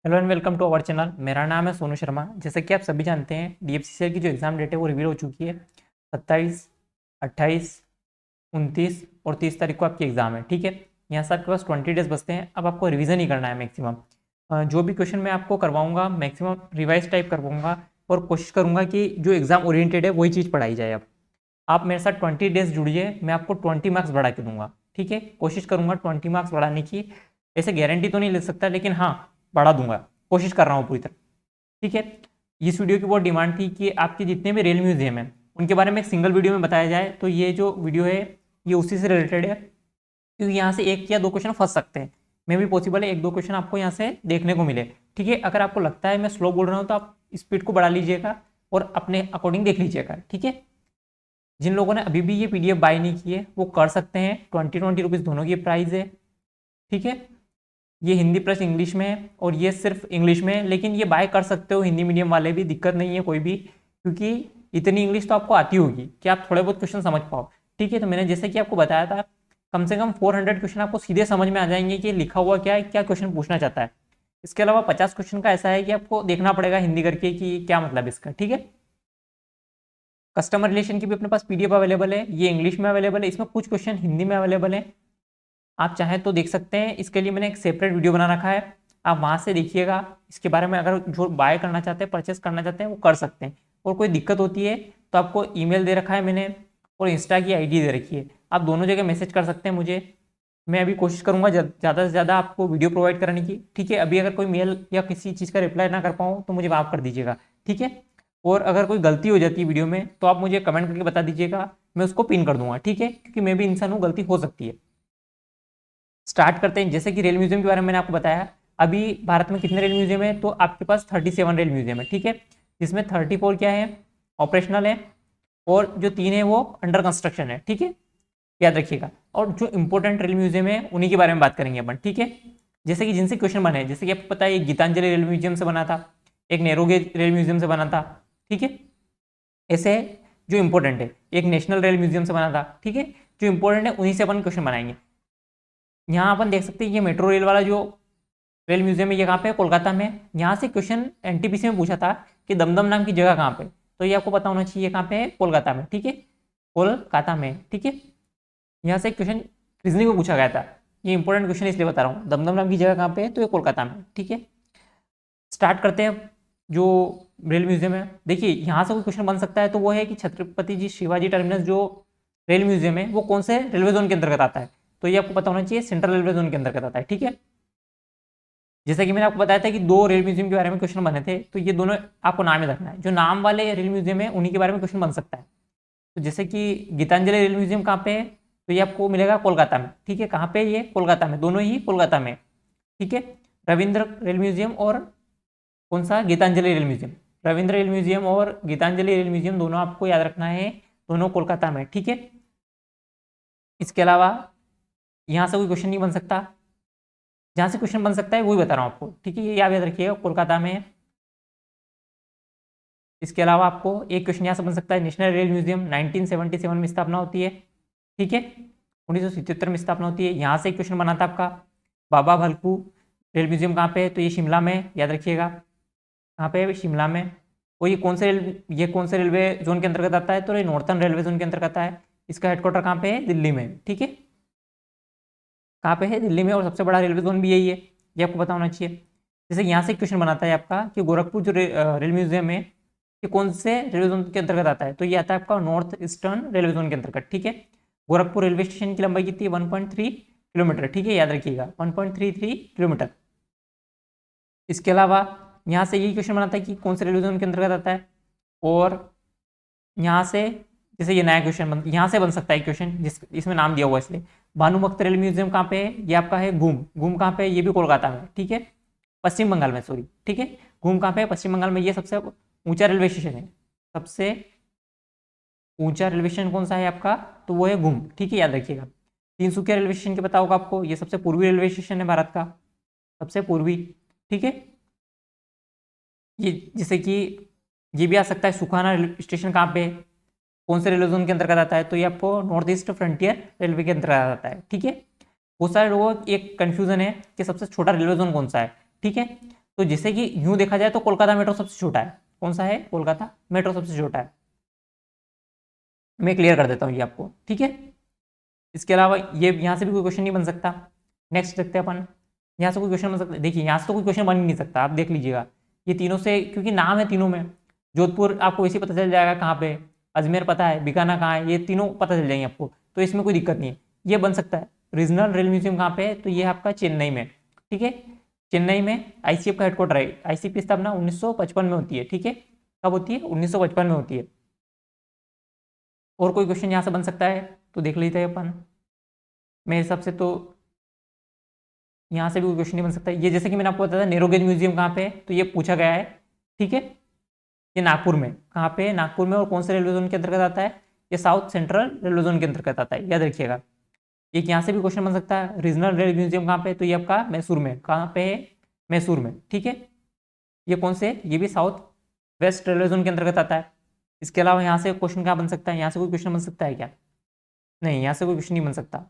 Hello and welcome to our channel. मेरा नाम है सोनू शर्मा। जैसे कि आप सभी जानते हैं, डीएफसीसीएल की जो एग्ज़ाम डेट है वो रिवील हो चुकी है। 27, 28, 29 और 30 तारीख को आपकी एग्ज़ाम है। ठीक है, यहाँ से आपके पास 20 डेज बचते हैं। अब आपको रिवीजन ही करना है मैक्सिमम। जो भी क्वेश्चन मैं आपको करवाऊँगा मैक्सिमम रिवाइज टाइप करवाऊँगा और कोशिश करूँगा कि जो एग्ज़ाम ओरिएंटेड है वही चीज़ पढ़ाई जाए। अब आप मेरे साथ 20 डेज जुड़िए, मैं आपको 20 मार्क्स बढ़ा के दूंगा। ठीक है, कोशिश करूंगा 20 मार्क्स बढ़ाने की। ऐसे गारंटी तो नहीं ले सकता, लेकिन हाँ बढ़ा दूंगा, कोशिश कर रहा हूँ पूरी तरह। ठीक है, इस वीडियो की बहुत डिमांड थी कि आपके जितने भी रेल म्यूजियम हैं उनके बारे में एक सिंगल वीडियो में बताया जाए। तो ये जो वीडियो है ये उसी से रिलेटेड है, क्योंकि यहाँ से एक या दो क्वेश्चन फंस सकते हैं। मे भी पॉसिबल है एक दो क्वेश्चन आपको यहाँ से देखने को मिले। ठीक है, अगर आपको लगता है मैं स्लो बोल रहा हूँ तो आप स्पीड को बढ़ा लीजिएगा और अपने अकॉर्डिंग देख लीजिएगा। ठीक है, जिन लोगों ने अभी भी ये पीडीएफ बाय नहीं की है वो कर सकते हैं। 20 रुपीज़ दोनों की प्राइस है। ठीक है, ये हिंदी प्लस इंग्लिश में है और ये सिर्फ इंग्लिश में है, लेकिन ये बाय कर सकते हो हिंदी मीडियम वाले भी, दिक्कत नहीं है कोई भी, क्योंकि इतनी इंग्लिश तो आपको आती होगी कि आप थोड़े बहुत क्वेश्चन समझ पाओ। ठीक है, तो मैंने जैसे कि आपको बताया था कम से कम 400 क्वेश्चन आपको सीधे समझ में आ जाएंगे कि लिखा हुआ क्या है, क्या क्वेश्चन पूछना चाहता है। इसके अलावा 50 क्वेश्चन का ऐसा है कि आपको देखना पड़ेगा हिंदी करके कि क्या मतलब इसका। ठीक है, कस्टमर रिलेशन की भी अपने पास पीडीएफ अवेलेबल है, ये इंग्लिश में अवेलेबल है, इसमें कुछ क्वेश्चन हिंदी में अवेलेबल है। आप चाहें तो देख सकते हैं, इसके लिए मैंने एक सेपरेट वीडियो बना रखा है, आप वहाँ से देखिएगा। इसके बारे में अगर जो बाय करना चाहते हैं, परचेस करना चाहते हैं वो कर सकते हैं। और कोई दिक्कत होती है तो आपको ईमेल दे रखा है मैंने और इंस्टा की आईडी दे रखी है, आप दोनों जगह मैसेज कर सकते हैं मुझे। मैं अभी कोशिश करूँगा ज़्यादा से ज़्यादा आपको वीडियो प्रोवाइड कराने की। ठीक है, अभी अगर कोई मेल या किसी चीज़ का रिप्लाई ना कर पाऊँ तो मुझे माफ़ कर दीजिएगा। ठीक है, और अगर कोई गलती हो जाती है वीडियो में तो आप मुझे कमेंट करके बता दीजिएगा, मैं उसको पिन कर दूंगा। ठीक है, क्योंकि मैं भी इंसान हूँ, गलती हो सकती है। स्टार्ट करते हैं। जैसे कि रेल म्यूजियम के बारे में मैंने आपको बताया, अभी भारत में कितने रेल म्यूजियम है, तो आपके पास 37 रेल म्यूजियम है। ठीक है, जिसमें 34 क्या है, ऑपरेशनल है, और जो 3 है वो अंडर कंस्ट्रक्शन है। ठीक है, याद रखिएगा। और जो इंपॉर्टेंट रेल म्यूजियम है उन्हीं के बारे में बात करेंगे अपन। ठीक है, जैसे कि जिनसे क्वेश्चन बने, जैसे कि आपको पता है एक गीतांजलि रेल म्यूजियम से बना था, एक नेहरूगेज रेल म्यूजियम से बना था। ठीक है, ऐसे जो इंपॉर्टेंट है, एक नेशनल रेल म्यूजियम से बना था। ठीक है, जो इंपॉर्टेंट है उन्हीं से अपन क्वेश्चन बनाएंगे। यहाँ अपन देख सकते हैं ये मेट्रो रेल वाला जो रेल म्यूजियम है ये कहाँ पे है, कोलकाता में। यहाँ से क्वेश्चन एनटीपीसी में पूछा था कि दमदम नाम की जगह कहाँ पे, तो ये आपको पता होना चाहिए कहाँ पे है, कोलकाता में। ठीक है, कोलकाता में। ठीक है, यहाँ से क्वेश्चन रीजनिंग में पूछा गया था। ये इंपॉर्टेंट क्वेश्चन इसलिए बता रहा हूँ, दमदम नाम की जगह कहाँ पे है, तो ये कोलकाता में। ठीक है, स्टार्ट करते हैं। जो रेल म्यूजियम है, देखिए यहाँ से कोई क्वेश्चन बन सकता है, तो वो है कि छत्रपति जी शिवाजी टर्मिनस जो रेल म्यूजियम है वो कौन से रेलवे जोन के अंतर्गत आता है, तो ये आपको पता होना चाहिए, सेंट्रल रेलवे जोन के अंतर्गत आता है। ठीक है, जैसा कि मैंने आपको बताया था कि दो रेल म्यूजियम के बारे में क्वेश्चन बने थे, तो ये दोनों आपको नाम याद रखना है। जो नाम वाले रेल म्यूजियम है उन्हीं के बारे में क्वेश्चन बन सकता है। तो जैसे कि गीतांजलि रेल म्यूजियम कहाँ पे है, तो ये आपको मिलेगा कोलकाता में। ठीक है, कहाँ पे, ये कोलकाता में, दोनों ही कोलकाता में। ठीक है, रविंद्र रेल म्यूजियम और कौन सा, Gitanjali rail museum, Ravindra rail museum और गीतांजलि रेल म्यूजियम दोनों आपको याद रखना है, दोनों कोलकाता में। ठीक है, इसके अलावा यहाँ से कोई क्वेश्चन नहीं बन सकता, जहाँ से क्वेश्चन बन सकता है वही बता रहा हूँ आपको। ठीक है, ये याद रखिएगा, कोलकाता में है। इसके अलावा आपको एक क्वेश्चन यहाँ से बन सकता है, नेशनल रेल म्यूजियम 1977 में स्थापना होती है। ठीक है, 1977 में स्थापना होती है। यहाँ से एक क्वेश्चन बना था आपका, बाबा भलकू रेल म्यूजियम कहाँ पे है, तो ये शिमला में, याद रखिएगा कहाँ पे है, शिमला में। और ये कौन से रेलवे जोन के अंतर्गत आता है, तो ये नॉर्थर्न रेलवे जोन के अंतर्गत आता है। इसका हेडक्वार्टर कहाँ पे है, दिल्ली में। ठीक है, कहाँ पे है, दिल्ली में, और सबसे बड़ा रेलवे जोन भी यही है, ये आपको पता होना चाहिए। जैसे यहाँ से क्वेश्चन बनाता है आपका कि गोरखपुर जो रेल म्यूजियम है ये कौन से रेलवे जोन के अंतर्गत आता है, तो ये आता है आपका नॉर्थ ईस्टर्न रेलवे जोन के अंतर्गत। ठीक है, गोरखपुर रेलवे स्टेशन की लंबाई कितनी है, 1.3 किलोमीटर। ठीक है, याद रखिएगा 1.33 किलोमीटर। इसके अलावा यहाँ से यही क्वेश्चन बनाता है कि कौन से रेलवे जोन के अंतर्गत आता है। और यहाँ से जैसे ये नया क्वेश्चन यहाँ से बन सकता है क्वेश्चन, इसमें नाम दिया हुआ है इसलिए। भानुभक्त रेल म्यूजियम कहाँ पे है, ये आपका है घूम, घूम कहाँ पे है, ये भी कोलकाता में। ठीक है, पश्चिम बंगाल में, सॉरी। ठीक है, घूम कहाँ पे है, पश्चिम बंगाल में। ये सबसे ऊंचा रेलवे स्टेशन है, सबसे ऊंचा रेलवे स्टेशन कौन सा है आपका, तो वो है घूम। ठीक है, याद रखिएगा। तिनसुकिया रेलवे स्टेशन के पता होगा आपको, ये सबसे पूर्वी रेलवे स्टेशन है भारत का, सबसे पूर्वी। ठीक है, ये जैसे कि ये भी आ सकता है, सुखाना रेलवे स्टेशन कहाँ पे है, कौन से रेलवे जोन के अंतर्गत आता है, तो ये आपको नॉर्थ ईस्ट फ्रंटियर रेलवे के अंतर्गत आता है। ठीक है, बहुत सारे लोगों को एक कंफ्यूजन है कि सबसे छोटा रेलवे जोन कौन सा है। ठीक है, तो जैसे कि यूं देखा जाए तो कोलकाता मेट्रो सबसे छोटा है। कौन सा है? कोलकाता मेट्रो सबसे छोटा है। मैं क्लियर कर देता हूँ ये आपको, ठीक है। इसके अलावा ये यहाँ से भी कोई क्वेश्चन नहीं बन सकता। नेक्स्ट देखते हैं अपन, यहाँ से कोई क्वेश्चन बन सकता है। देखिए यहाँ से तो कोई क्वेश्चन बन ही नहीं सकता, आप देख लीजिएगा ये तीनों से, क्योंकि नाम है तीनों में। जोधपुर आपको वैसे पता चल जाएगा कहाँ पे, अजमेर पता है, बीकाना कहाँ है, ये तीनों पता चल जाएंगे आपको, तो इसमें कोई दिक्कत नहीं है, ये बन सकता है। रीजनल रेल म्यूजियम कहाँ पे है? तो ये आपका चेन्नई में, ठीक है। चेन्नई में आईसीएफ का हेडक्वार्टर है। आईसीएफ की स्थापना 1955 में होती है, ठीक है। कब होती है? 1955 में होती है। और कोई क्वेश्चन यहाँ से बन सकता है तो देख लेते हैं अपन। मेरे हिसाब से तो यहाँ से भी कोई क्वेश्चन नहीं बन सकता। ये जैसे कि मैंने आपको बताया था नैरो गेज म्यूजियम कहाँ पे है, तो ये पूछा गया है, ठीक है। ये नागपुर में, कहाँ पे है? नागपुर में। और कौन से रेलवे जोन के अंतर्गत आता है? ये साउथ सेंट्रल रेलवे जोन के अंतर्गत आता है, याद रखिएगा। एक यहाँ से भी क्वेश्चन बन सकता है, रीजनल रेल म्यूजियम कहाँ पे? तो ये आपका मैसूर में। कहाँ पे है? मैसूर में, ठीक है। ये कौन से? ये भी साउथ वेस्ट रेलवे जोन के अंतर्गत आता है। इसके अलावा यहाँ से क्वेश्चन क्या बन सकता है? यहाँ से कोई क्वेश्चन बन सकता है क्या? नहीं, यहाँ से कोई क्वेश्चन नहीं बन सकता।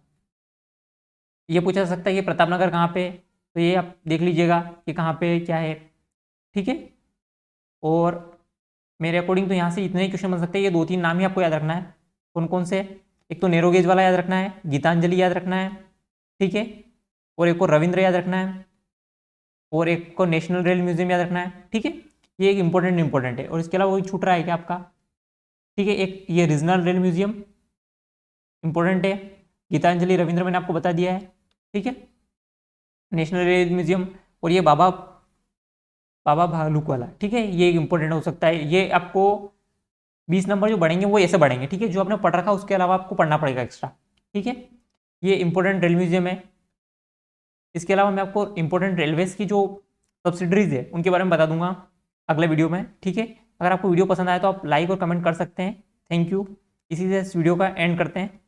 ये पूछा जा सकता है कि प्रतापनगर कहाँ पे, तो ये आप देख लीजिएगा कि कहाँ पे क्या है, ठीक है। और मेरे अकॉर्डिंग तो यहाँ से इतने ही क्वेश्चन बन सकते हैं। ये 2-3 नाम ही आपको याद रखना है। कौन कौन से? एक तो नैरो गेज वाला याद रखना है, गीतांजलि याद रखना है, ठीक है। और एक को रविंद्र याद रखना है, और एक को नेशनल रेल म्यूजियम याद रखना है, ठीक है। ये एक इंपॉर्टेंट है। और इसके अलावा कोई छूट रहा है क्या आपका? ठीक है, एक ये रीजनल रेल म्यूजियम इंपॉर्टेंट है, गीतांजलि रविंद्र मैंने आपको बता दिया है, ठीक है। नेशनल रेल म्यूजियम, और ये बाबा भालुक वाला, ठीक है, ये इंपॉर्टेंट हो सकता है। ये आपको 20 नंबर जो बढ़ेंगे वो ऐसे बढ़ेंगे, ठीक है। जो आपने पढ़ रखा उसके अलावा आपको पढ़ना पड़ेगा एक्स्ट्रा, ठीक है। ये इंपॉर्टेंट रेल म्यूजियम है। इसके अलावा मैं आपको इंपॉर्टेंट रेलवेज की जो सब्सिडरीज है उनके बारे में बता दूंगा अगले वीडियो में, ठीक है। अगर आपको वीडियो पसंद आए तो आप लाइक और कमेंट कर सकते हैं। Thank you. इसी से इस वीडियो का एंड करते हैं।